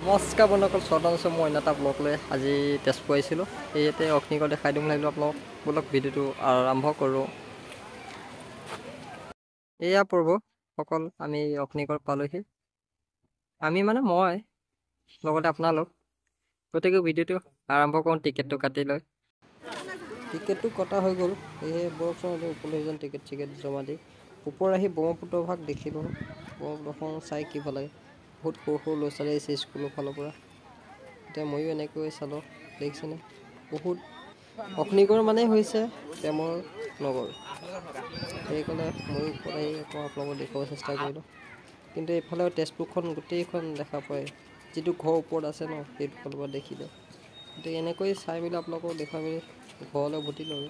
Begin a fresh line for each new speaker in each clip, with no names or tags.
নমস্কাৰ বন্ধুসকল, স্বাগতম আছে মই এটা ব্লগ লৈ আজি তেজপুৰ আহিছিলোঁ। ইয়াতে অগ্নিগড় দেখাই দিম লাগিলোঁ আপোনালোক। বলক ভিডিঅ'টো আৰম্ভ কৰোঁ। এয়া প্ৰভুসকল, আমি অগ্নিগড় পালোহি। আমি মানে মই লগতে আপোনালোক গতিকে ভিডিঅ'টো আৰম্ভ কৰোঁ। টিকেটটো কাটি লৈ টিকেটটো কটা হৈ গ'ল। সেয়েহে বৰকচোন ওপৰলৈ যেন টিকেট জমা দি ওপৰ আহি ব্ৰহ্মপুত্ৰ ভাগ দেখিলোঁ। ব্ৰহ্মপুত্ৰখন চাই কি ভাল লাগে। বহুত সৰু সৰু ল'ৰা ছোৱালী আহিছে স্কুলৰ ফালৰ পৰা। এতিয়া ময়ো এনেকৈ চালোঁ, দেখিছেনে? বহুত অগ্নিগড় মানে হৈছে প্ৰেমৰ নগৰ। সেইকাৰণে ময়ো ওপৰত আহি আপোনালোকক দেখুৱাব চেষ্টা কৰিলোঁ। কিন্তু এইফালে তেজপুৰখন গোটেইখন দেখা পায়। যিটো ঘৰ ওপৰত আছে ন, সেইটো ফালৰ পৰা দেখিলে। গতিকে এনেকৈ চাই মেলি আপোনালোকক দেখুৱাই মেলি ঘৰলৈ উভতিলোঁ আৰু।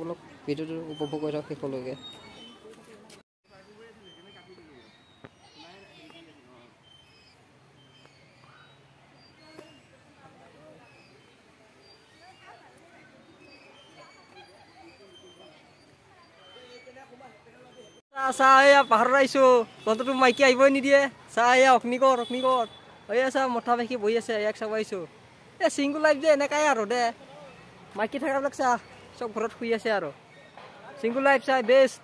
অলপ ভিডিঅ'টো উপভোগ কৰি থাকক শেষলৈকে। চাহ এয়া পাহাৰত আহিছোঁ। তহঁততো মাইকী আহিবই নিদিয়ে। চাহ এয়া অগ্নিগড় এয়া চাহ মথা মাইকী বহি আছে, ইয়াক চাব আহিছোঁ। এই ছিংগুল লাইফ যে এনেকাই আৰু দে। মাইকী থকাবিলাক চাহ চব ঘৰত শুই আছে আৰু। ছিংগুল লাইফ চাই বেষ্ট।